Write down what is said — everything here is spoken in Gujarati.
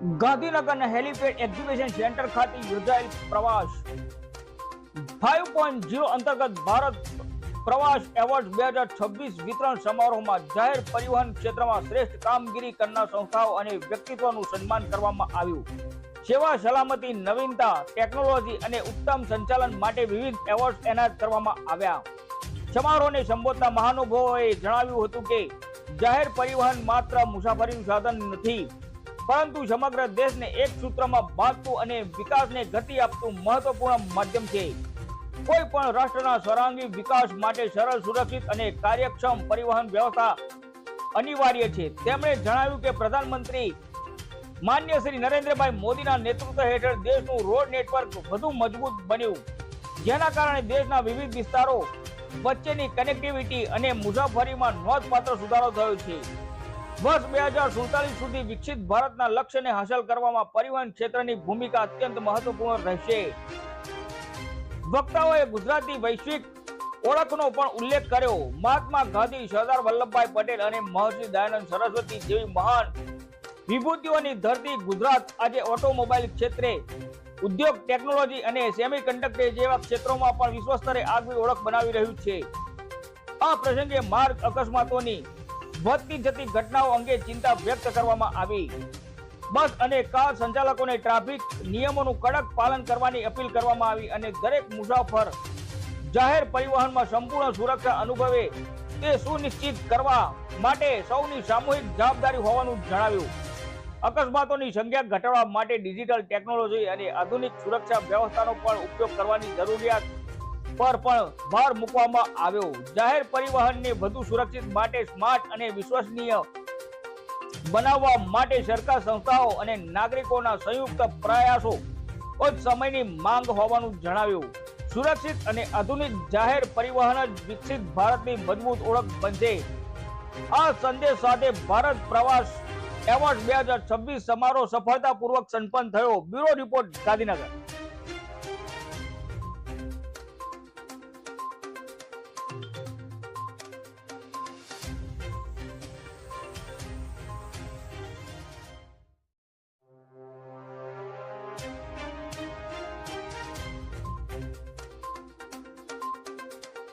ગાંધીનગરના હેલિપેડ એક્ઝિબિશન સેન્ટર ખાતે યોજાયેલ પ્રવાસ 5.0 અંતર્ગત ભારત પ્રવાસ એવોર્ડ 2026 વિતરણ સમારોહમાં જાહેર પરિવહન ક્ષેત્રમાં શ્રેષ્ઠ કામગીરી કરનાર સંસ્થાઓ અને વ્યક્તિત્વનું સન્માન કરવામાં આવ્યું. સેવા, સલામતી, નવીનતા, ટેકનોલોજી અને ઉત્તમ સંચાલન માટે વિવિધ એવોર્ડ એનાયત કરવામાં આવ્યા. સમારોહને સંબોધતા મહાનુભાવોએ જણાવ્યું હતું કે જાહેર પરિવહન માત્ર મુસાફરીનું સાધન નથી, પરંતુ સમગ્ર દેશને એક સૂત્રમાં બાંધતું અને વિકાસને ગતિ આપતું મહત્વપૂર્ણ માધ્યમ છે. કોઈ પણ રાષ્ટ્રના સર્વાંગી વિકાસ માટે સરળ, સુરક્ષિત અને કાર્યક્ષમ પરિવહન વ્યવસ્થા અનિવાર્ય છે. તેમણે જણાવ્યું કે પ્રધાનમંત્રી માન્ય શ્રી નરેન્દ્રભાઈ મોદીના નેતૃત્વ હેઠળ દેશનું રોડ નેટવર્ક વધુ મજબૂત બન્યું, જેના કારણે દેશના વિવિધ વિસ્તારો વચ્ચેની કનેક્ટિવિટી અને મુસાફરીમાં નોંધપાત્ર સુધારો થયો છે. વર્ષ 2047 સુધી વિકસિત ભારતના લક્ષ્યને હાંસલ કરવામાં પરિવહન ક્ષેત્રની ભૂમિકા અત્યંત મહત્વપૂર્ણ રહેશે. વક્તાઓએ ગુજરાતની વૈશ્વિક ઓળખનો પણ ઉલ્લેખ કર્યો. મહાત્મા ગાંધી, સરદાર વલ્લભભાઈ પટેલ અને મહર્ષિ દયાનંદ સરસ્વતી જેવી મહાન વિભૂતિઓની ધરતી ગુજરાત આજે ઓટોમોબાઈલ ક્ષેત્રે, ઉદ્યોગ, ટેકનોલોજી અને સેમિકન્ડક્ટર જેવા ક્ષેત્રોમાં પણ વિશ્વ સ્તરે આગવી ઓળખ બનાવી રહ્યું છે. આ પ્રસંગે માર્ગ અકસ્માતોની વધતી જતી ઘટનાઓ અંગે ચિંતા વ્યક્ત કરવામાં આવી. બસ અને કાર સંચાલકોને ટ્રાફિક નિયમોનું કડક પાલન કરવાની અપીલ કરવામાં આવી અને દરેક મુસાફર જાહેર પરિવહનમાં સંપૂર્ણ સુરક્ષા અનુભવે તે સુનિશ્ચિત કરવા માટે સૌની સામૂહિક જવાબદારી હોવાનું જણાવ્યું. અકસ્માતોની સંખ્યા ઘટાડવા માટે ડિજિટલ ટેકનોલોજી અને આધુનિક સુરક્ષા વ્યવસ્થાનો પણ ઉપયોગ કરવાની જરૂરિયાત પર પણ ભાર મૂકવામાં આવ્યો. જાહેર પરિવહનને વધુ સુરક્ષિત માટે સ્માર્ટ અને વિશ્વસનીય બનાવવા માટે સરકાર, સંસ્થાઓ અને નાગરિકોના સંયુક્ત પ્રયાસો જ સમયની માંગ હોવાનું જણાવ્યું. સુરક્ષિત અને આધુનિક જાહેર પરિવહન જ વિકસિત ભારતની મજબૂત ઓળખ બનશે. આ સંદેશ સાથે ભારત પ્રવાસ એવોર્ડ 2026 સમારોહ સફળતાપૂર્વક સંપન્ન થયો. Bureau report, Gandhinagar.